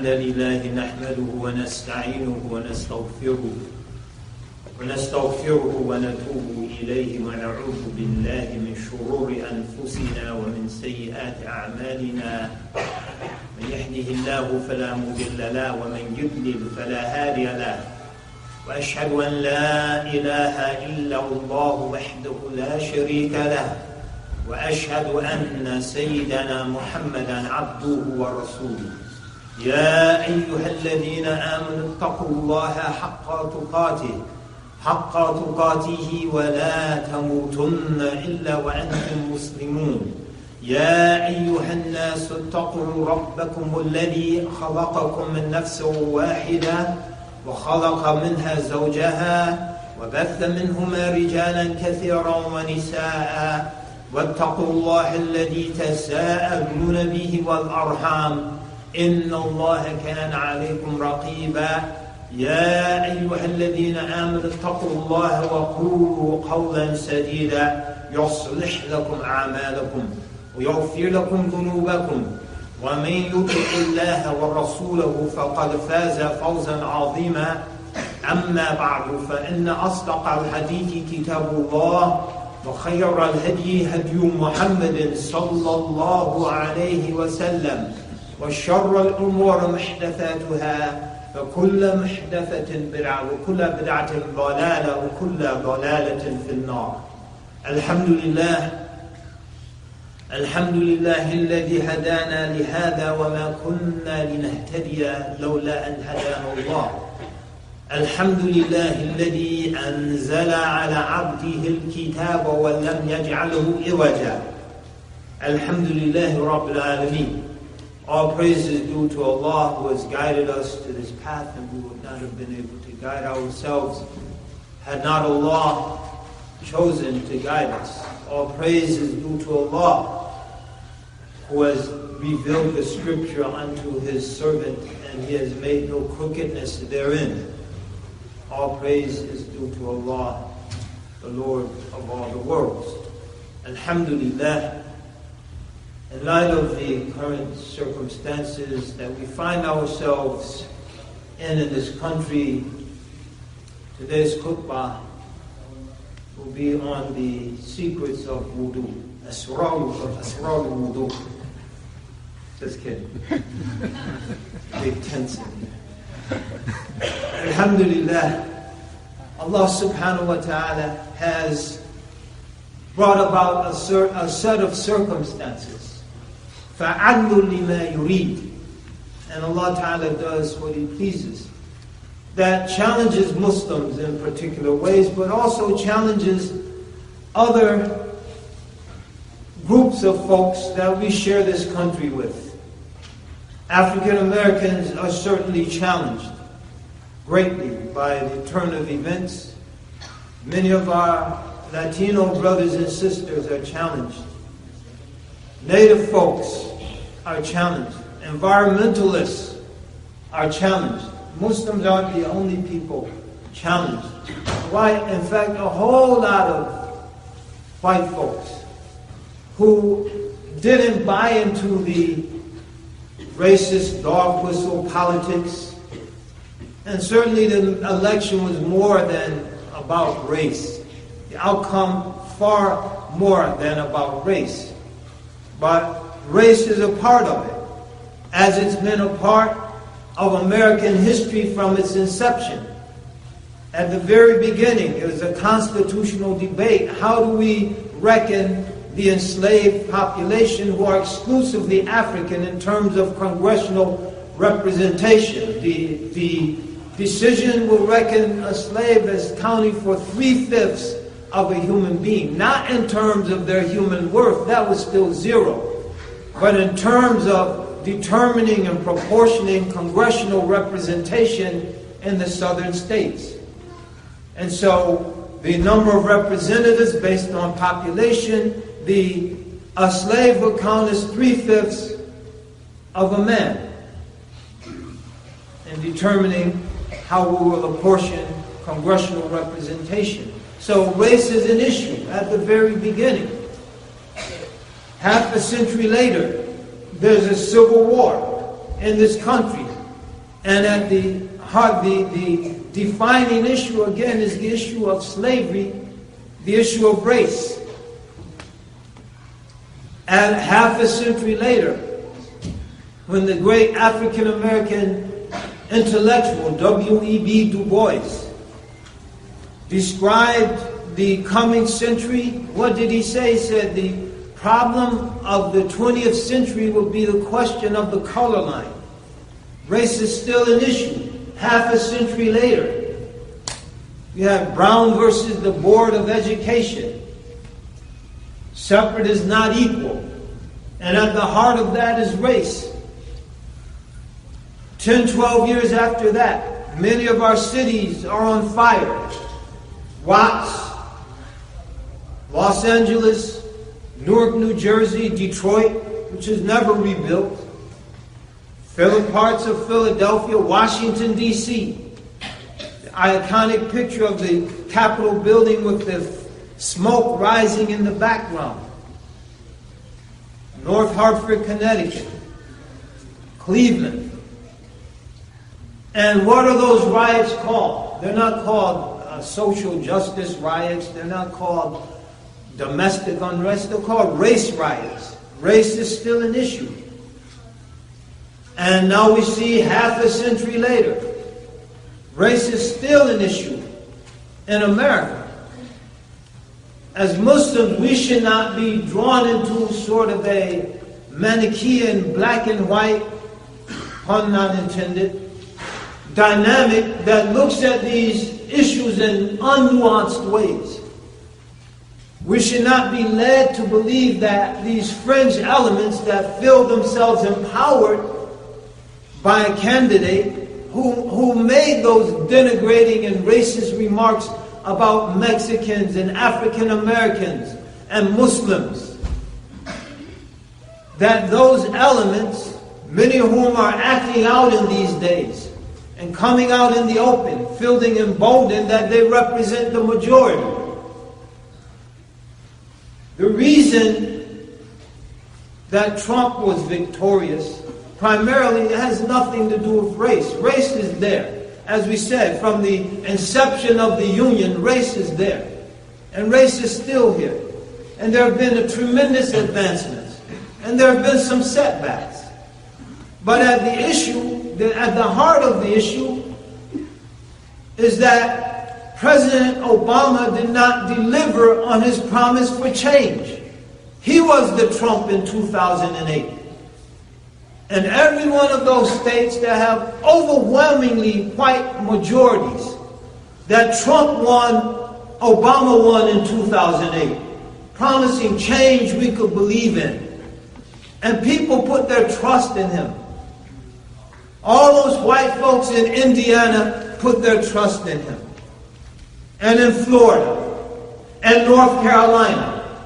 الحمد لله نحمده ونستعينه ونستغفره ونتوب إليه ونعوذ بالله من شرور أنفسنا ومن سيئات أعمالنا من يهده الله فلا مضل له ومن يضلل فلا هادي له وأشهد أن لا إله إلا الله وحده لا شريك له وأشهد أن سيدنا محمدا عبده ورسوله يا أيها الذين آمنوا اتقوا الله حق تقاته ولا تموتن إلا وأنتم مسلمون يا أيها الناس اتقوا ربكم الذي خلقكم من نفس واحدة وخلق منها زوجها وبث منهما رجالا كثيرا ونساء واتقوا الله الذي تساءلون به والأرحام إن الله كان عليكم رقيبا يا أيها الذين آمنوا اتقوا الله وقولوا قولا سديدا يصلح لكم أعمالكم ويغفر لكم ذنوبكم ومن يطع الله ورسوله فقد فاز فوزا عظيما أما بعد فإن أصدق الحديث كتاب الله وخير الهدي هدي محمد صلى الله عليه وسلم وشر الأمور محدثاتها فكل محدثة بدعة وكل بدعة ضلالة وكل ضلالة في النار. الحمد لله الذي هدانا لهذا وما كنا لنهتدي لولا أن هدانا الله. الحمد لله الذي أنزل على عبده الكتاب ولم يجعله عوجا. الحمد لله رب العالمين. All praise is due to Allah who has guided us to this path, and we would not have been able to guide ourselves had not Allah chosen to guide us. All praise is due to Allah who has revealed the scripture unto His servant, and He has made no crookedness therein. All praise is due to Allah, the Lord of all the worlds. Alhamdulillah. In light of the current circumstances that we find ourselves in this country, today's khutbah will be on the secrets of wudu, asrar wudu. Just kidding. Big tension. Alhamdulillah, Allah subhanahu wa ta'ala has brought about a set of circumstances. فَعَلُّ لِمَا يُرِيدُ. And Allah Ta'ala does what He pleases. That challenges Muslims in particular ways, but also challenges other groups of folks that we share this country with. African Americans are certainly challenged greatly by the turn of events. Many of our Latino brothers and sisters are challenged. Native folks are challenged. Environmentalists are challenged. Muslims aren't the only people challenged. Why? In fact, a whole lot of white folks who didn't buy into the racist dog whistle politics, and certainly the election was more than about race. The outcome far more than about race. But race is a part of it, as it's been a part of American history from its inception. At the very beginning, it was a constitutional debate. How do we reckon the enslaved population who are exclusively African in terms of congressional representation? The decision will reckon a slave as counting for 3/5 of a human being, not in terms of their human worth, that was still zero, but in terms of determining and proportioning congressional representation in the southern states. And so the number of representatives based on population, a slave would count as 3/5 of a man in determining how we will apportion congressional representation. So race is an issue at the very beginning. Half a century later, there's a civil war in this country And at the heart, the defining issue again is the issue of slavery, the issue of race. And half a century later, when the great African-American intellectual W.E.B. Du Bois described the coming century, what did he say? He said the problem of the 20th century will be the question of the color line. Race is still an issue. Half a century later, you have Brown versus the Board of Education. Separate is not equal. And at the heart of that is race. 10, 12 years after that, many of our cities are on fire. Watts, Los Angeles, Newark, New Jersey, Detroit, which is never rebuilt, parts of Philadelphia, Washington, D.C. The iconic picture of the Capitol building with the smoke rising in the background. North Hartford, Connecticut, Cleveland. And what are those riots called? They're not called social justice riots. They're not called domestic unrest. They're called race riots. Race is still an issue. And now we see half a century later, race is still an issue in America. As Muslims, we should not be drawn into sort of a Manichaean black and white, pun not intended, dynamic that looks at these issues in unnuanced ways. We should not be led to believe that these fringe elements that feel themselves empowered by a candidate who made those denigrating and racist remarks about Mexicans and African Americans and Muslims, that those elements, many of whom are acting out in these days and coming out in the open, feeling emboldened that they represent the majority. The reason that Trump was victorious primarily has nothing to do with race. Race is there. As we said, from the inception of the Union, race is there. And race is still here. And there have been a tremendous advancements. And there have been some setbacks. But at the heart of the issue is that President Obama did not deliver on his promise for change. He was the Trump in 2008. And every one of those states that have overwhelmingly white majorities that Trump won, Obama won in 2008, promising change we could believe in. And people put their trust in him. All those white folks in Indiana put their trust in him. And in Florida, and North Carolina,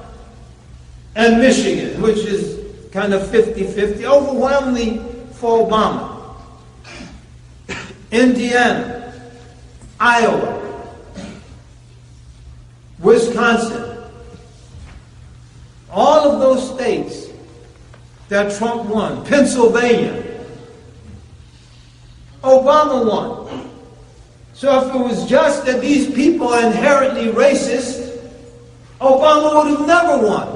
and Michigan, which is kind of 50-50, overwhelmingly for Obama. Indiana, Iowa, Wisconsin, all of those states that Trump won, Pennsylvania, Obama won. So if it was just that these people are inherently racist, Obama would have never won.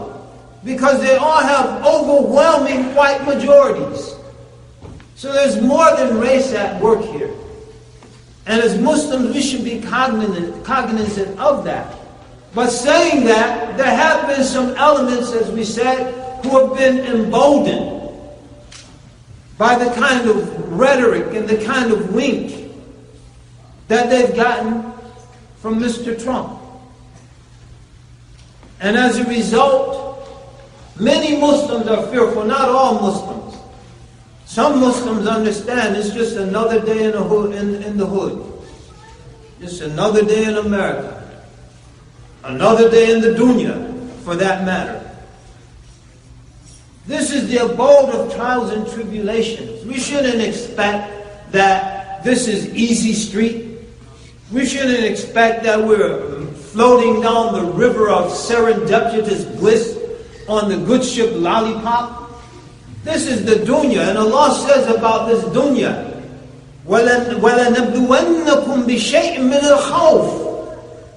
Because they all have overwhelming white majorities. So there's more than race at work here. And as Muslims, we should be cognizant of that. But saying that, there have been some elements, as we said, who have been emboldened by the kind of rhetoric and the kind of wink that they've gotten from Mr. Trump. And as a result, many Muslims are fearful, not all Muslims. Some Muslims understand it's just another day in the hood. Just another day in America. Another day in the dunya, for that matter. This is the abode of trials and tribulations. We shouldn't expect that this is easy street. We shouldn't expect that we're floating down the river of serendipitous bliss on the good ship Lollipop. This is the dunya, and Allah says about this dunya, وَلَنَبْلُوَنَّكُمْ بِشَيْءٍ مِّنَ الْخَوْفِ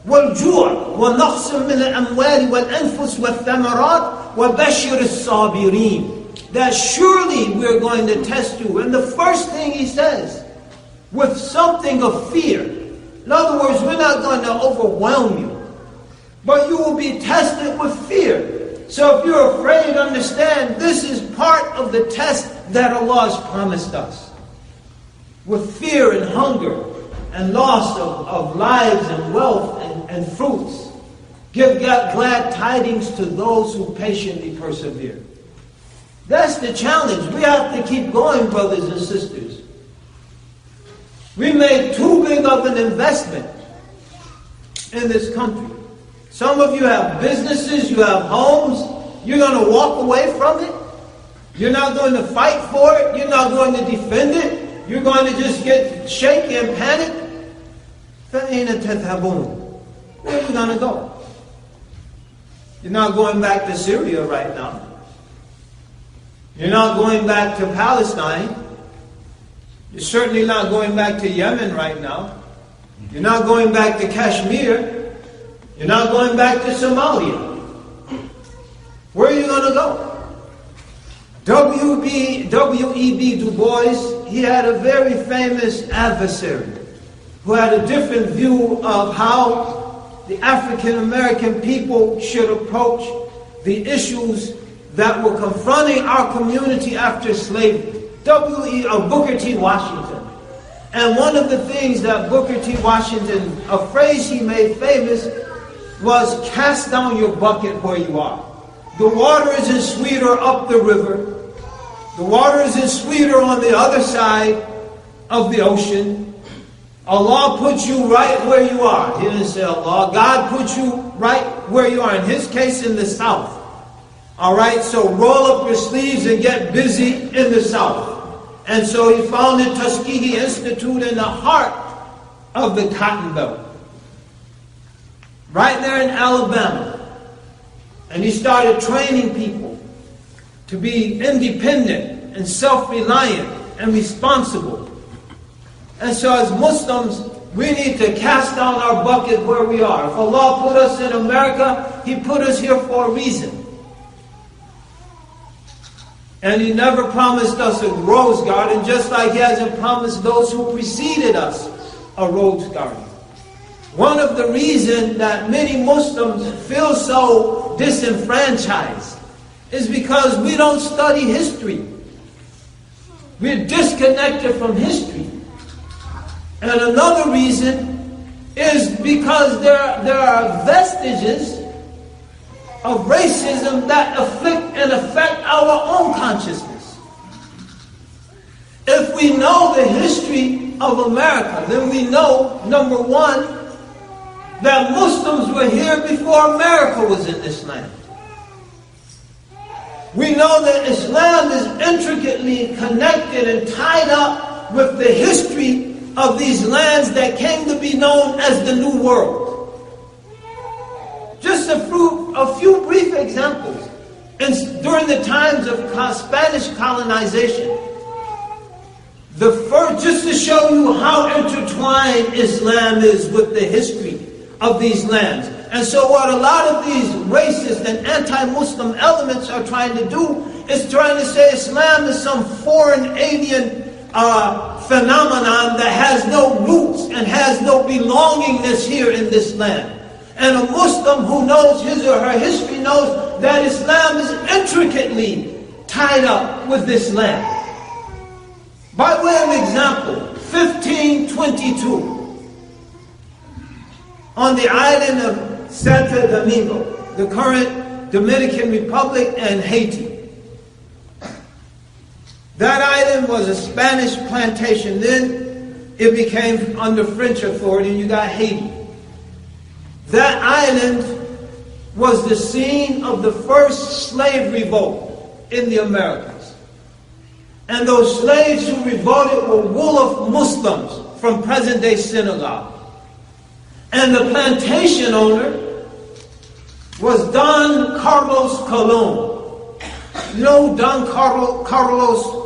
وَالْجُوعِ وَنَقْصٍ مِّنَ الْأَمْوَالِ وَالْأَنفُسِ وَالثَّمَرَاتِ وَبَشِّرِ الصَّابِرِينَ. That surely we're going to test you. And the first thing he says, with something of fear. In other words, we're not going to overwhelm you, but you will be tested with fear. So if you're afraid, understand this is part of the test that Allah has promised us. With fear and hunger and loss of lives and wealth and fruits. Give glad tidings to those who patiently persevere. That's the challenge. We have to keep going, brothers and sisters. We made too big of an investment in this country. Some of you have businesses, you have homes. You're going to walk away from it. You're not going to fight for it. You're not going to defend it. You're going to just get shaky and panic. فَأَيْنَ تَذْهَبُونَ? Where are you going to go? You're not going back to Syria right now. You're not going back to Palestine. You're certainly not going back to Yemen right now. You're not going back to Kashmir. You're not going back to Somalia. Where are you going to go? W.E.B. Du Bois, he had a very famous adversary who had a different view of how the African American people should approach the issues that were confronting our community after slavery. Booker T. Washington. And one of the things that Booker T. Washington, a phrase he made famous, was cast down your bucket where you are. The water isn't sweeter up the river. The water isn't sweeter on the other side of the ocean. Allah put you right where you are. He didn't say Allah. God put you right where you are. In his case, in the south. Alright, so roll up your sleeves and get busy in the south. And so he founded Tuskegee Institute in the heart of the Cotton Belt. Right there in Alabama. And he started training people to be independent and self-reliant and responsible. And so as Muslims, we need to cast down our bucket where we are. If Allah put us in America, He put us here for a reason. And He never promised us a rose garden, just like He hasn't promised those who preceded us a rose garden. One of the reasons that many Muslims feel so disenfranchised is because we don't study history. We're disconnected from history. And another reason is because there are vestiges of racism that afflict and affect our own consciousness. If we know the history of America, then we know, number one, that Muslims were here before America was in this land. We know that Islam is intricately connected and tied up with the history of these lands that came to be known as the New World. Just a few brief examples. During the times of Spanish colonization, just to show you how intertwined Islam is with the history of these lands. And so what a lot of these racist and anti-Muslim elements are trying to do is trying to say Islam is some foreign alien phenomenon that has no roots and has no belongingness here in this land. And a Muslim who knows his or her history knows that Islam is intricately tied up with this land. By way of example, 1522, on the island of Santo Domingo, the current Dominican Republic and Haiti. That island was a Spanish plantation. Then it became under French authority and you got Haiti. That island was the scene of the first slave revolt in the Americas. And those slaves who revolted were Wolof Muslims from present-day Senegal. And the plantation owner was Don Carlos Colon. You know who Don Carlos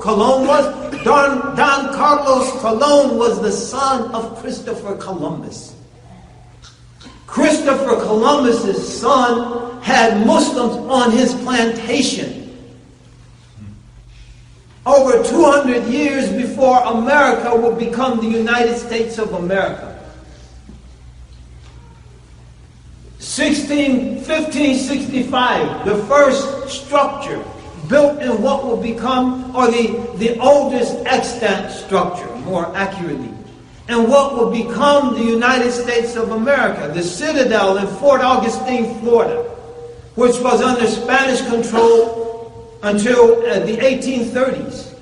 Colon was? Don Carlos Colon was the son of Christopher Columbus. Christopher Columbus's son had Muslims on his plantation over 200 years before America would become the United States of America. 1565, the first structure built in what will become, or the oldest extant structure, more accurately, and what will become the United States of America, the Citadel in Fort Augustine, Florida, which was under Spanish control until the 1830s.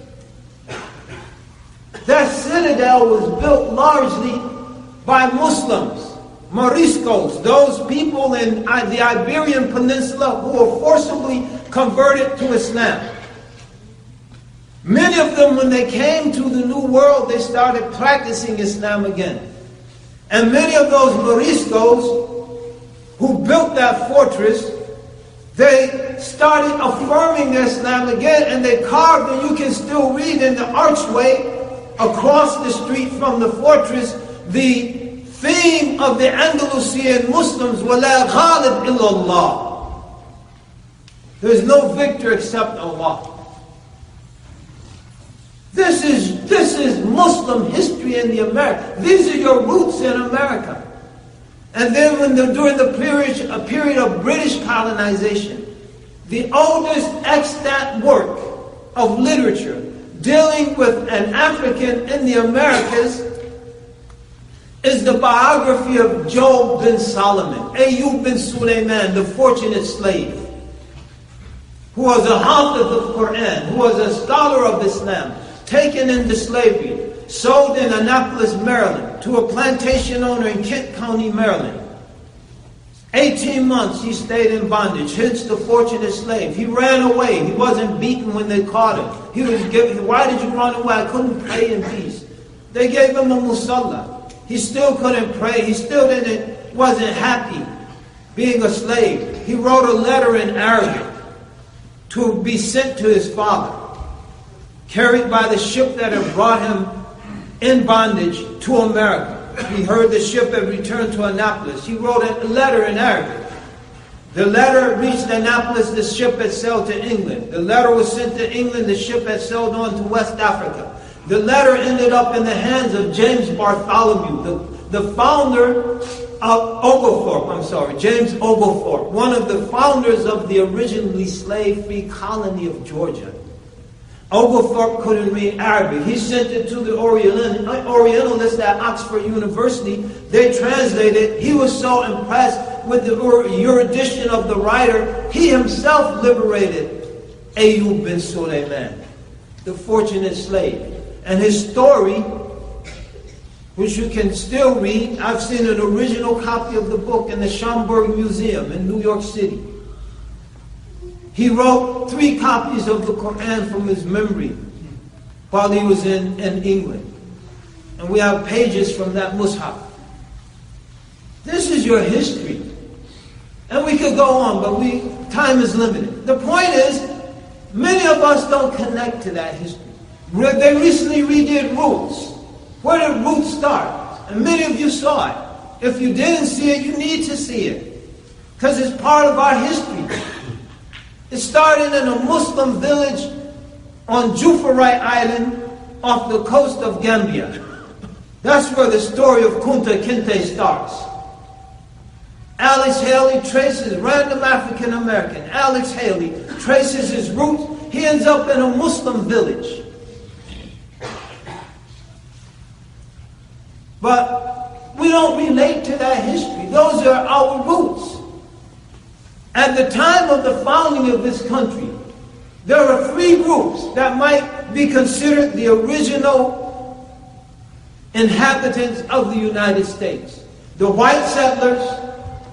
That citadel was built largely by Muslims, Moriscos, those people in the Iberian Peninsula who were forcibly converted to Islam. Many of them, when they came to the New World, they started practicing Islam again. And many of those Moriscos who built that fortress, they started affirming Islam again, and they carved, and you can still read in the archway across the street from the fortress, the theme of the Andalusian Muslims, وَلَا غَالِبْ إِلَّا اللَّهِ. There is no victor except Allah. This is Muslim history in the America. These are your roots in America. And then during a period of British colonization, the oldest extant work of literature dealing with an African in the Americas is the biography of Job bin Solomon, Ayyub bin Sulaiman, the fortunate slave, who was a hafiz of Quran, who was a scholar of Islam, taken into slavery, sold in Annapolis, Maryland, to a plantation owner in Kent County, Maryland. 18 months he stayed in bondage, hence the fortunate slave. He ran away. He wasn't beaten when they caught him. He was given, why did you run away? I couldn't pray in peace. They gave him a musalla. He still couldn't pray. He still wasn't happy being a slave. He wrote a letter in Arabic to be sent to his father, carried by the ship that had brought him in bondage to America. He heard the ship had returned to Annapolis. He wrote a letter in Arabic. The letter reached Annapolis, the ship had sailed to England. The letter was sent to England, the ship had sailed on to West Africa. The letter ended up in the hands of James Bartholomew, the founder of James Oglethorpe, one of the founders of the originally slave-free colony of Georgia. Oglethorpe couldn't read Arabic. He sent it to the Orientalists at Oxford University. They translated. He was so impressed with the erudition of the writer, he himself liberated Ayyub bin Sulaiman, the fortunate slave. And his story, which you can still read, I've seen an original copy of the book in the Schomburg Museum in New York City. He wrote 3 copies of the Quran from his memory while he was in England. And we have pages from that mushaf. This is your history. And we could go on, but time is limited. The point is, many of us don't connect to that history. They recently redid Roots. Where did Roots start? And many of you saw it. If you didn't see it, you need to see it, because it's part of our history. It started in a Muslim village on Jufarai Island off the coast of Gambia. That's where the story of Kunta Kinte starts. Alex Haley traces, random African American, Alex Haley traces his roots. He ends up in a Muslim village. But we don't relate to that history. Those are our roots. At the time of the founding of this country, there are 3 groups that might be considered the original inhabitants of the United States. The white settlers,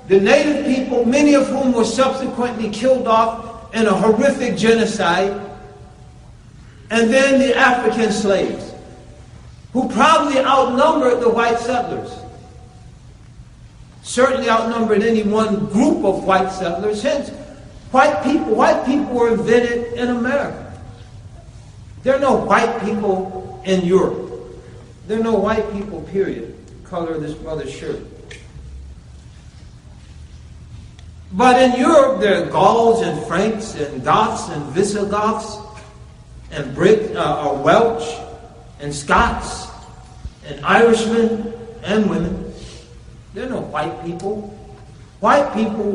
the native people, many of whom were subsequently killed off in a horrific genocide, and then the African slaves, who probably outnumbered the white settlers. Certainly outnumbered any one group of white settlers. Hence, white people were invented in America. There are no white people in Europe. There are no white people, period. Color of this brother's shirt. But in Europe, there are Gauls and Franks and Goths and Visigoths and Welsh and Scots and Irishmen and women. There are no white people. White people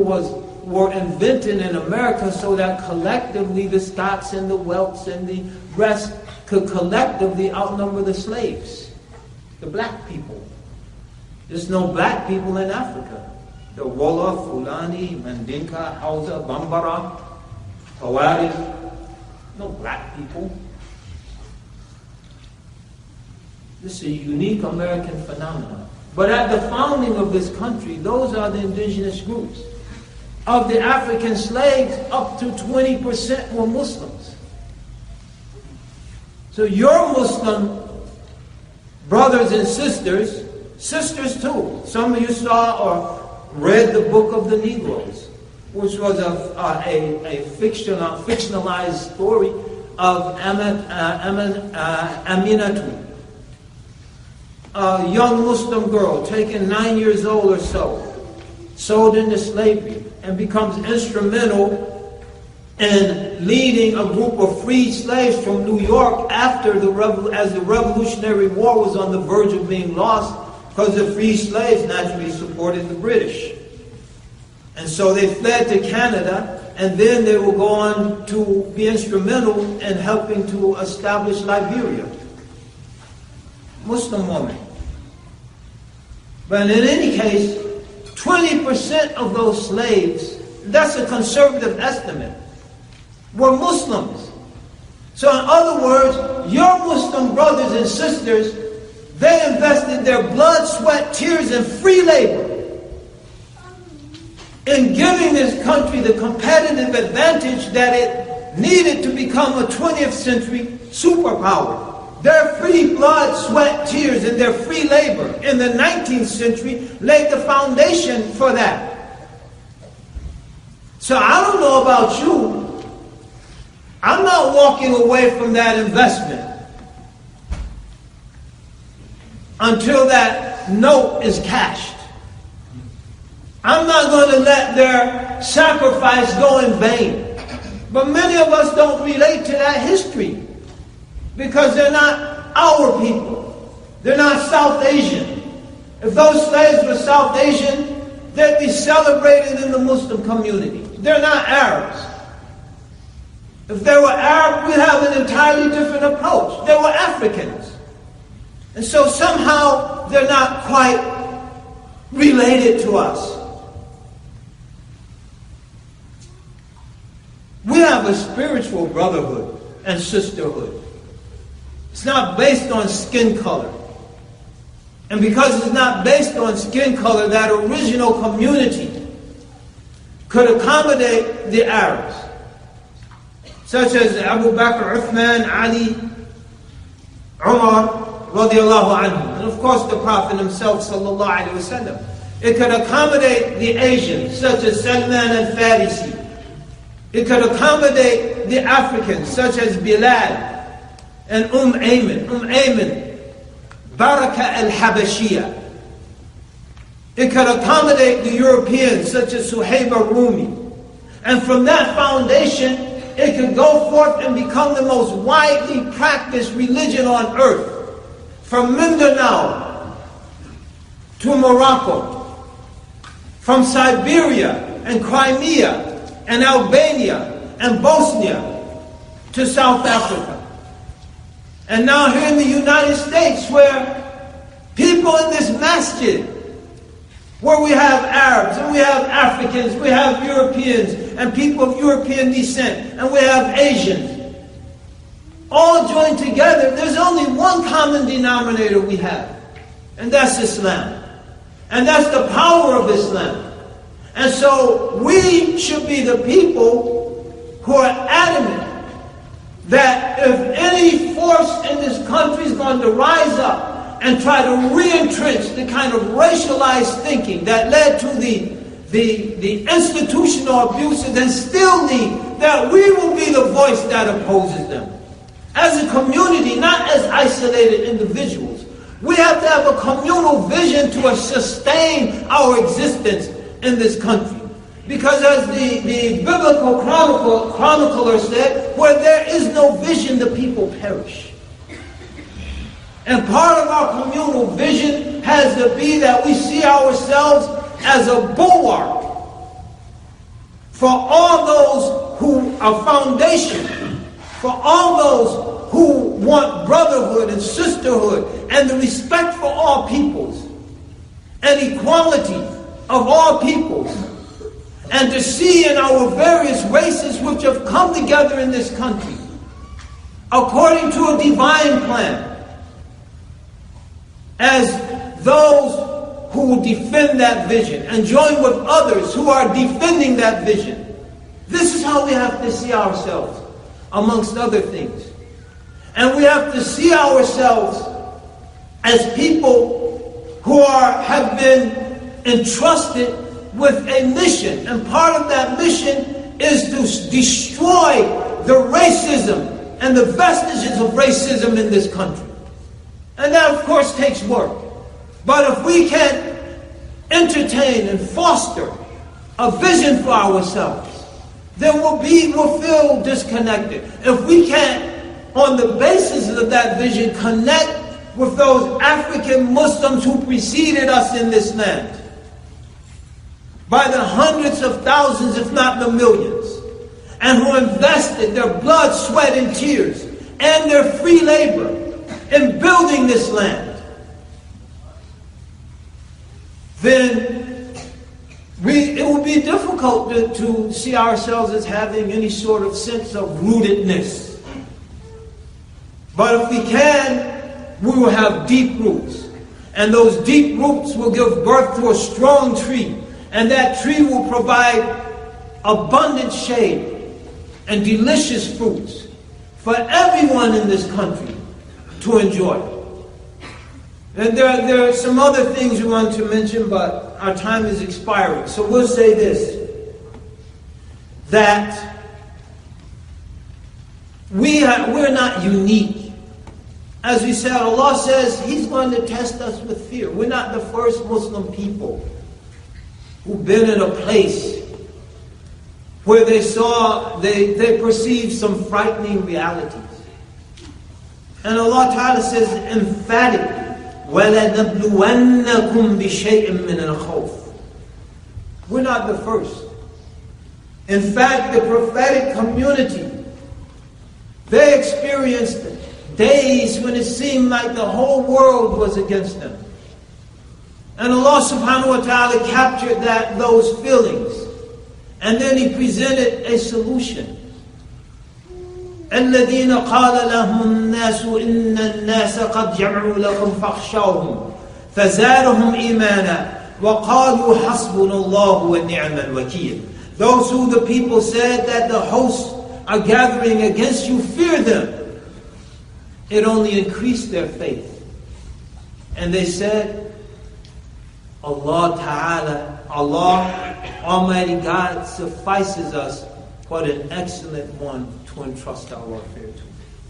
were invented in America so that collectively the Scots and the Welsh and the rest could collectively outnumber the slaves, the black people. There's no black people in Africa. The Wolof, Fulani, Mandinka, Hausa, Bambara, Hawari. No black people. This is a unique American phenomenon. But at the founding of this country, those are the indigenous groups. Of the African slaves, up to 20% were Muslims. So your Muslim brothers and sisters too. Some of you saw or read the Book of the Negroes, which was a fictionalized story of Aminatu, a young Muslim girl taken 9 years old or so, sold into slavery, and becomes instrumental in leading a group of freed slaves from New York as the Revolutionary War was on the verge of being lost, because the free slaves naturally supported the British. And so they fled to Canada, and then they will go on to be instrumental in helping to establish Liberia. Muslim woman. But in any case, 20% of those slaves, that's a conservative estimate, were Muslims. So in other words, your Muslim brothers and sisters, they invested their blood, sweat, tears, and free labor in giving this country the competitive advantage that it needed to become a 20th century superpower. Their free blood, sweat, tears, and their free labor in the 19th century laid the foundation for that. So I don't know about you. I'm not walking away from that investment until that note is cashed. I'm not going to let their sacrifice go in vain. But many of us don't relate to that history because they're not our people. They're not South Asian. If those slaves were South Asian, they'd be celebrated in the Muslim community. They're not Arabs. If they were Arab, we'd have an entirely different approach. They were Africans. And so somehow they're not quite related to us. We have a spiritual brotherhood and sisterhood. It's not based on skin color. And because it's not based on skin color, that original community could accommodate the Arabs, such as Abu Bakr, Uthman, Ali, Umar, radiallahu anhu. And of course the Prophet himself, sallallahu alayhi wa sallam. It could accommodate the Asians, such as Salman al-Farisi. It could accommodate the Africans, such as Bilal and Ayman. Ayman, Baraka al-Habashiyah. It could accommodate the Europeans, such as Suhaib al-Rumi. And from that foundation, it could go forth and become the most widely practiced religion on earth. From Mindanao to Morocco, from Siberia and Crimea and Albania and Bosnia to South Africa. And now here in the United States, where people in this masjid, where we have Arabs and we have Africans, we have Europeans and people of European descent, and we have Asians, all joined together, there's only one common denominator we have, and that's Islam. And that's the power of Islam. And so we should be the people who are adamant that if any force in this country is going to rise up and try to re-entrench the kind of racialized thinking that led to the institutional abuses and still need, that we will be the voice that opposes them. as a community, not as isolated individuals. We have to have a communal vision to sustain our existence in this country. Because as the biblical chronicler said, where there is no vision, the people perish. And part of our communal vision has to be that we see ourselves as a bulwark for all those who are foundation, for all those who want brotherhood and sisterhood and the respect for all peoples and equality of all peoples. And to see in our various races which have come together in this country, according to a divine plan, as those who will defend that vision and join with others who are defending that vision. This is how we have to see ourselves, amongst other things. And we have to see ourselves as people who have been entrusted with a mission, and part of that mission is to destroy the racism and the vestiges of racism in this country. And that, of course, takes work. But if we can entertain and foster a vision for ourselves, then we'll feel disconnected. If we can't, on the basis of that vision, connect with those African Muslims who preceded us in this land, by the hundreds of thousands, if not the millions, and who invested their blood, sweat, and tears, and their free labor in building this land, then it will be difficult to see ourselves as having any sort of sense of rootedness. But if we can, we will have deep roots. And those deep roots will give birth to a strong tree. And that tree will provide abundant shade and delicious fruits for everyone in this country to enjoy. And there are some other things we want to mention, but our time is expiring. So we'll say this, that we're not unique. As we said, Allah says He's going to test us with fear. We're not the first Muslim people who've been in a place where they perceived some frightening realities. And Allah Ta'ala says emphatically, وَلَنَبْلُوَنَّكُمْ بِشَيْءٍ مِّنَ الْخَوْفِ. We're not the first. In fact, the prophetic community, they experienced days when it seemed like the whole world was against them. And Allah subhanahu wa ta'ala captured those feelings. And then He presented a solution. الذين قال لهم الناس إن الناس قد جمعوا لكم فاخشوهم فزادهم إيمانا وقالوا حسبنا الله ونعم الوكيل. Those who the people said that the hosts are gathering against you, fear them. It only increased their faith. And they said, Allah Ta'ala, Allah, Almighty God, suffices us. What an excellent one to entrust our affair to.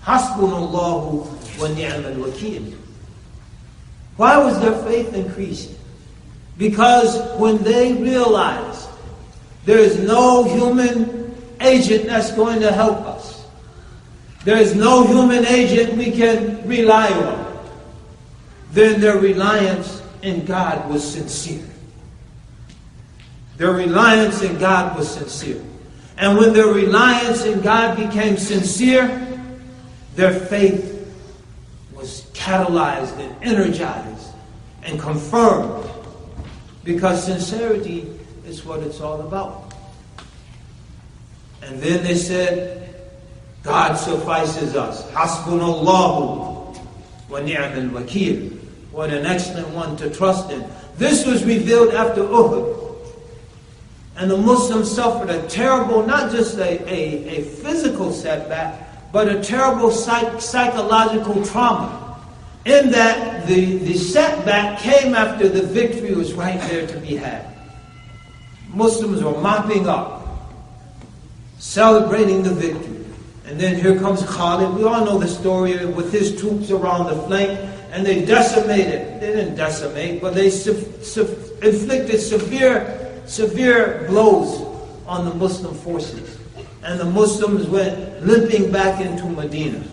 Hasbunallahu wa ni'mal wakeel. Why was their faith increased? Because when they realized there is no human agent that's going to help us, there is no human agent we can rely on, then their reliance in God was sincere. Their reliance in God was sincere. And when their reliance in God became sincere, their faith was catalyzed and energized and confirmed. Because sincerity is what it's all about. And then they said, God suffices us. Hasbunallahu wa ni'mal wakeel. What an excellent one to trust in. This was revealed after Uhud. And the Muslims suffered a terrible, not just a physical setback, but a terrible psychological trauma. In that the setback came after the victory was right there to be had. Muslims were mopping up, celebrating the victory, And then here comes Khalid. We all know the story with his troops around the flank. And they decimated. They didn't decimate, but they inflicted severe blows on the Muslim forces. And the Muslims went limping back into Medina.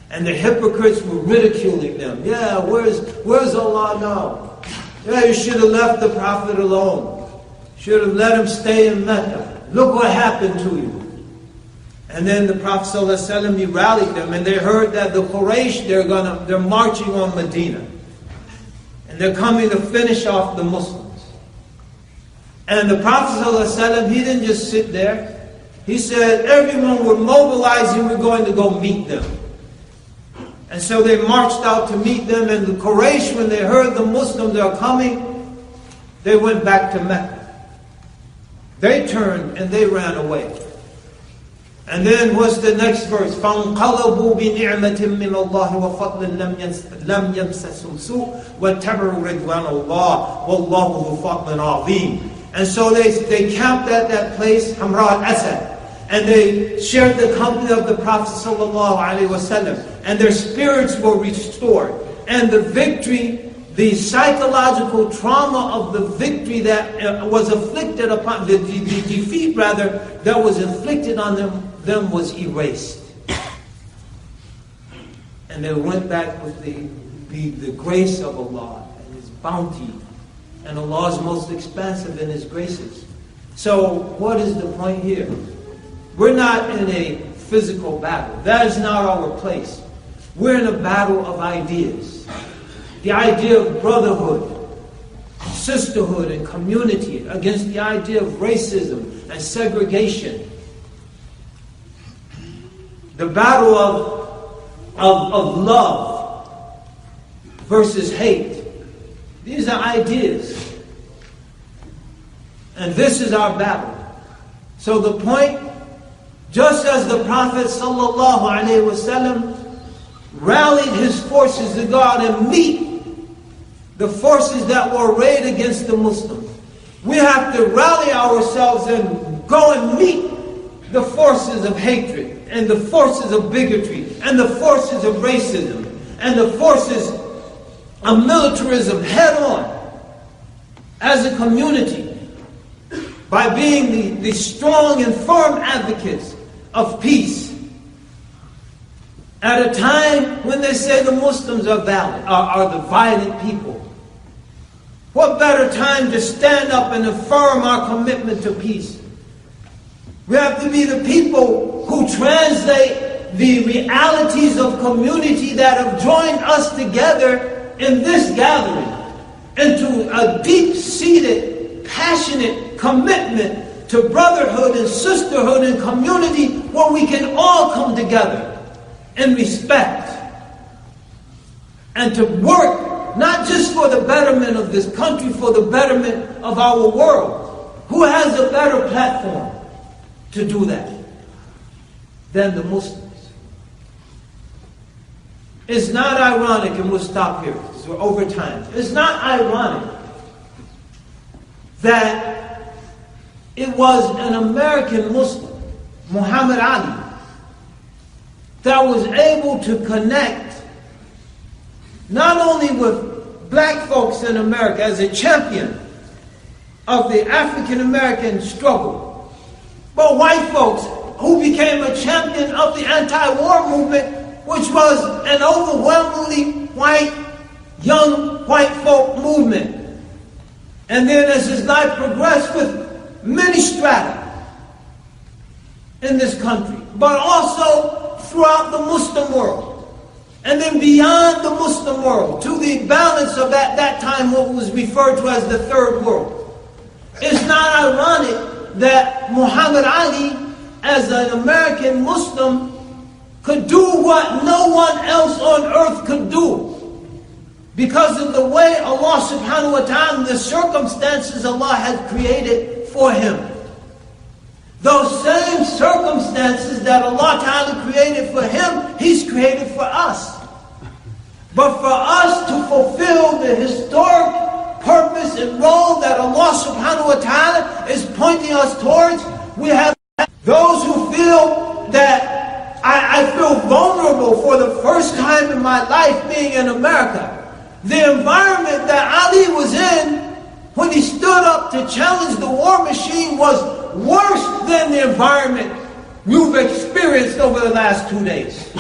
And the hypocrites were ridiculing them. Yeah, where's Allah now? Yeah, you should have left the Prophet alone. Should have let him stay in Mecca. Look what happened to you. And then the Prophet ﷺ, he rallied them, and they heard that the Quraysh, they're marching on Medina. And they're coming to finish off the Muslims. And the Prophet ﷺ, he didn't just sit there. He said, everyone, we're mobilizing, we're going to go meet them. And so they marched out to meet them, and the Quraysh, when they heard the Muslims are coming, they went back to Mecca. They turned and they ran away. And then what's the next verse? فَانْقَلَبُوا بِنِعْمَةٍ مِّنَ اللَّهِ وَفَضْلٍ لَمْ يَمْسَسْهُمْ سُوءٌ وَاتَّبَعُوا رِضْوَانَ اللَّهِ وَاللَّهُ ذُو فَضْلٍ عَظِيمٍ. And so they camped at that place, Hamra al-Asad, and they shared the company of the Prophet ﷺ, and their spirits were restored. And the victory, the psychological trauma of the victory that was afflicted upon, the defeat rather, that was inflicted on them was erased. And they went back with the grace of Allah and His bounty. And Allah is most expansive in His graces. So what is the point here? We're not in a physical battle. That is not our place. We're in a battle of ideas. The idea of brotherhood, sisterhood, and community against the idea of racism and segregation. The battle of love versus hate. These are ideas. And this is our battle. So the point, just as the Prophet ﷺ rallied his forces to go out and meet the forces that were arrayed against the Muslims, we have to rally ourselves and go and meet the forces of hatred, and the forces of bigotry, and the forces of racism, and the forces of militarism head on as a community by being the strong and firm advocates of peace. At a time when they say the Muslims are the violent people. What better time to stand up and affirm our commitment to peace? We have to be the people who translate the realities of community that have joined us together in this gathering into a deep-seated, passionate commitment to brotherhood and sisterhood and community where we can all come together in respect and to work not just for the betterment of this country, for the betterment of our world. Who has a better platform to do that than the Muslims? It's not ironic, and we'll stop here because we're over time. It's not ironic that it was an American Muslim, Muhammad Ali, that was able to connect not only with black folks in America as a champion of the African American struggle, but white folks who became a champion of the anti-war movement, which was an overwhelmingly white, young white folk movement. And then as his life progressed with many strata in this country, but also throughout the Muslim world. And then beyond the Muslim world, to the balance of that time what was referred to as the Third World. It's not ironic that Muhammad Ali, as an American Muslim, could do what no one else on earth could do. Because of the way Allah subhanahu wa ta'ala, the circumstances Allah has created for him. Those same circumstances that Allah ta'ala created for him, He's created for us. But for us to fulfill the historic purpose and role that Allah subhanahu wa ta'ala is pointing us towards, we have those who feel that I first time in my life being in America, the environment that Ali was in when he stood up to challenge the war machine was worse than the environment you've experienced over the last 2 days.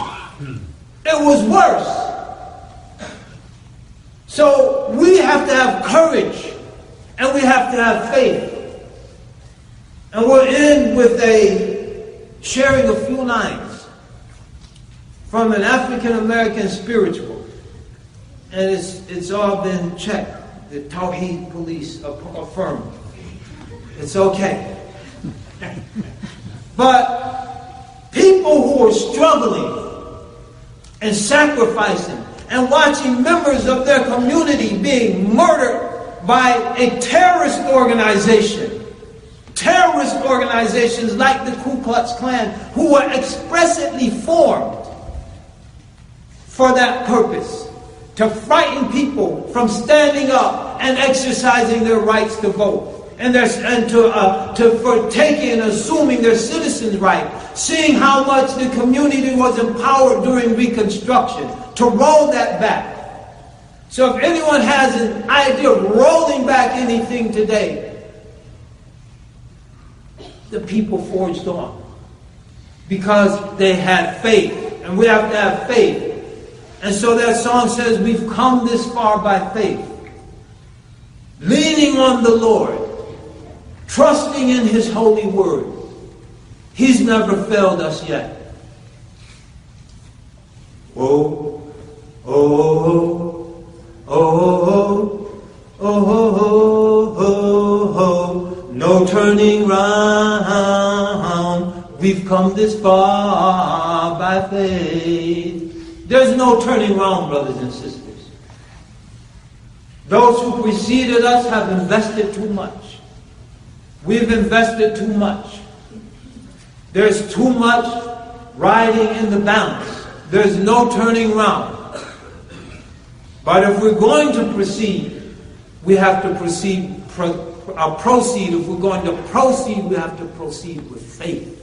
It was worse. So we have to have courage and we have to have faith. And we'll end with sharing a few lines from an African American spiritual. And it's all been checked. The Tawheed police affirm it's okay. But people who are struggling and sacrificing and watching members of their community being murdered by a terrorist organization, terrorist organizations like the Ku Klux Klan, who were expressly formed for that purpose, to frighten people from standing up and exercising their rights to vote, and for taking and assuming their citizens' right, seeing how much the community was empowered during Reconstruction, to roll that back. So if anyone has an idea of rolling back anything today, the people forged on because they had faith, and we have to have faith. And so that song says, we've come this far by faith, leaning on the Lord, trusting in His holy word. He's never failed us yet. Oh, oh, oh, oh, oh, oh, oh, no turning round. We've come this far by faith. There's no turning round, brothers and sisters. Those who preceded us have invested too much. We've invested too much. There's too much riding in the balance. There's no turning round. But if we're going to proceed, we have to proceed. If we're going to proceed, we have to proceed with faith.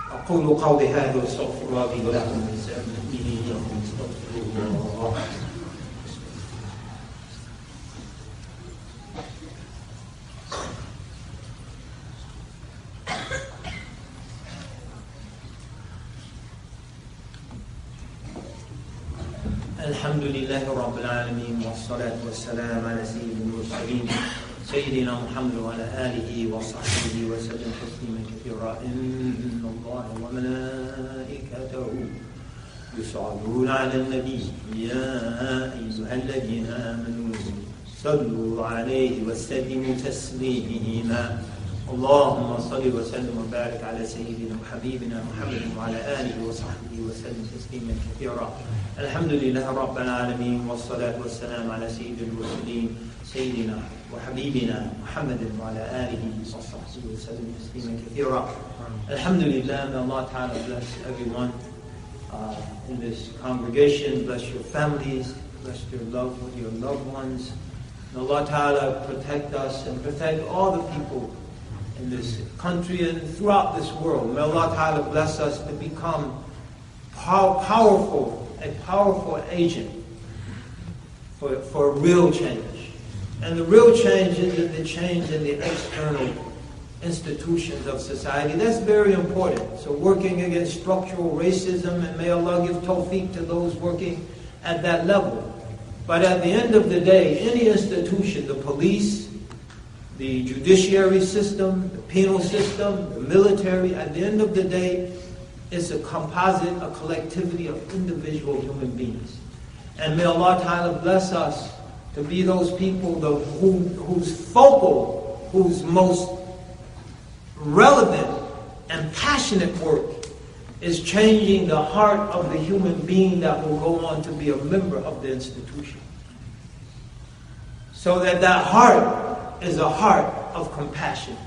أقول قولي هذا واستغفر الله لي ولكم من سائر المؤمنين واستغفروه. الحمد لله رب العالمين والصلاة والسلام على سيد المرسلين سيدنا محمد وعلى آله وصحبه وسلم تسليما كثيرا. إن الله وملائكته يصلون على النبي يا أيها الذين آمنوا صلوا عليه وسلموا تسليما. اللهم صل وسلم وبارك على سيدنا وحبيبنا محمد وعلى آله وصحبه وسلم تسليما كثيرا. الحمد لله رب العالمين والصلاة والسلام على سيد المرسلين سيدنا وحبيبنا محمد وعلى آله وصحبه وسلم تسليما كثيرا. Alhamdulillah, may Allah Ta'ala bless everyone in this congregation, bless your families, bless your loved ones. May Allah Ta'ala protect us and protect all the people in this country and throughout this world. May Allah Ta'ala bless us to become a powerful agent for real change. And the real change is the change in the external institutions of society. That's very important. So working against structural racism, and may Allah give tawfiq to those working at that level. But at the end of the day, any institution, the police, the judiciary system, the penal system, the military, at the end of the day, it's a composite, a collectivity of individual human beings. And may Allah Ta'ala bless us to be those people whose most relevant and passionate work is changing the heart of the human being that will go on to be a member of the institution. So that heart is a heart of compassion,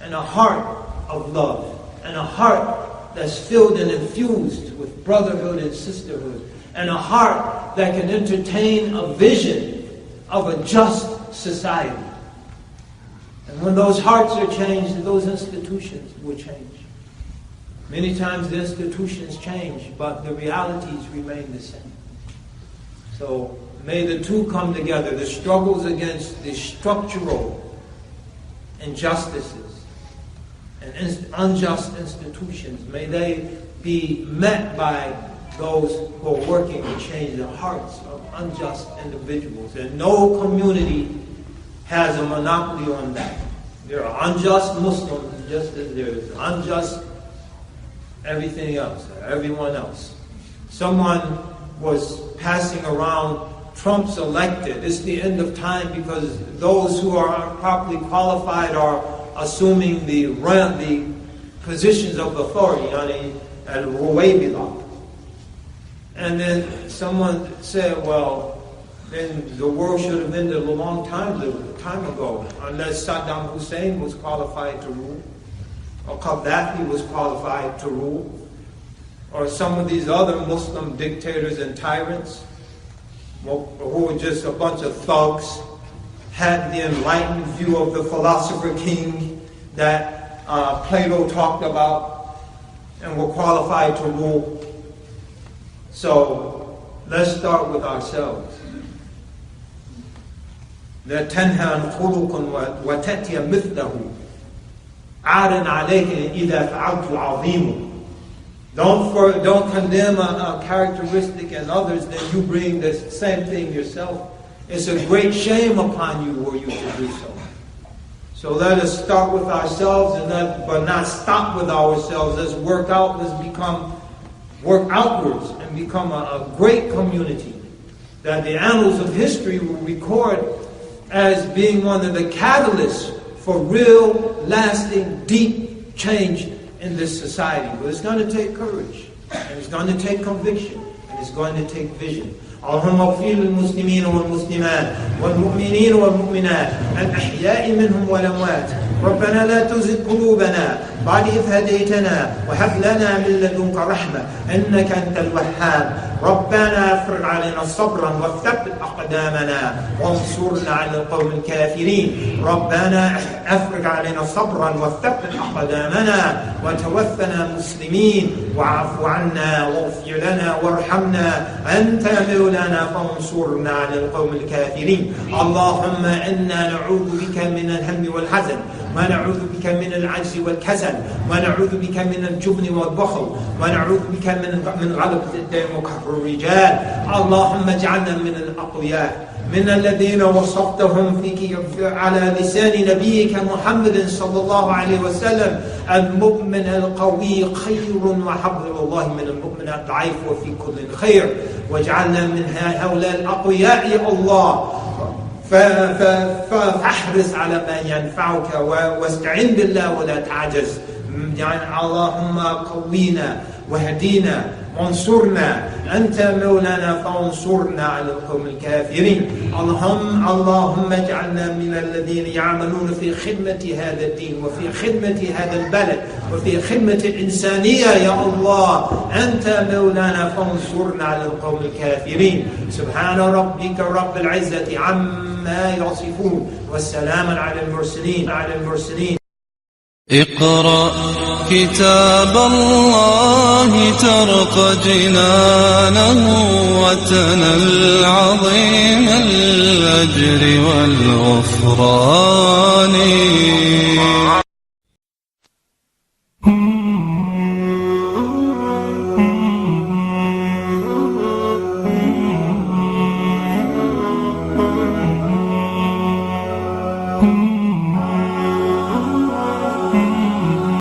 and a heart of love, and a heart that's filled and infused with brotherhood and sisterhood, and a heart that can entertain a vision of a just society. And when those hearts are changed, those institutions will change. Many times the institutions change, but the realities remain the same. So may the two come together, the struggles against the structural injustices and unjust institutions, may they be met by those who are working to change the hearts of unjust individuals. And no community has a monopoly on that. There are unjust Muslims just as there is unjust everything else, everyone else. Someone was passing around, Trump's elected. It's the end of time because those who are properly qualified are assuming the positions of authority, al-Ruwaybila. And then someone said, well, then the world should have ended a long time ago, unless Saddam Hussein was qualified to rule, or Gaddafi was qualified to rule, or some of these other Muslim dictators and tyrants who were just a bunch of thugs, had the enlightened view of the philosopher king that Plato talked about, and were qualified to rule. So let's start with ourselves. لا تنهى عن خلق وتأتي مثله عار عليك إذا فعلت العظيم. Don't condemn a characteristic in others, then you bring the same thing yourself. It's a great shame upon you were you to do so. So let us start with ourselves, but not stop with ourselves. Let's work outwards and become a great community that the annals of history will record as being one of the catalysts for real, lasting, deep change in this society. But it's going to take courage, and it's going to take conviction, and it's going to take vision. اللهم اغفر للمسلمين والمسلمات والمؤمنين والمؤمنات الأحياء منهم والأموات. ربنا لا تزغ قلوبنا بعد إذ هديتنا وهب لنا من لدنك رحمة إنك أنت الوهاب. ربنا افرغ علينا صبرا وثبت أقدامنا وانصرنا على القوم الكافرين. ربنا افرغ علينا صبرا وثبت أقدامنا وتوفنا مسلمين واعف عنا واغفر لنا وارحمنا أنت مولانا فانصرنا على القوم الكافرين. اللهم إنا نعوذ بك من الهم والحزن ونعوذ بك من العجز والكسل ونعوذ بك من الجبن والبخل ونعوذ بك من غلبة الدين وقهر الرجال. اللهم اجعلنا من الأقوياء من الذين وصفتهم فيك على لسان نبيك محمد صلى الله عليه وسلم. المؤمن القوي خير وحبل الله من المؤمن الضعيف وفي كل خير. واجعلنا من هؤلاء الأقوياء يا الله. فاحرص على ما ينفعك واستعن بالله ولا تعجز. يعني اللهم قوينا واهدينا وانصرنا أنت مولانا فانصرنا على القوم الكافرين. اللهم اجعلنا من الذين يعملون في خدمة هذا الدين وفي خدمة هذا البلد وفي خدمة الإنسانية يا الله. أنت مولانا فانصرنا على القوم الكافرين. سبحان ربك رب العزة عما يصفون والسلام على المرسلين. اقرأ كتاب الله ترق جنانه وتنل عظيم الأجر والغفران.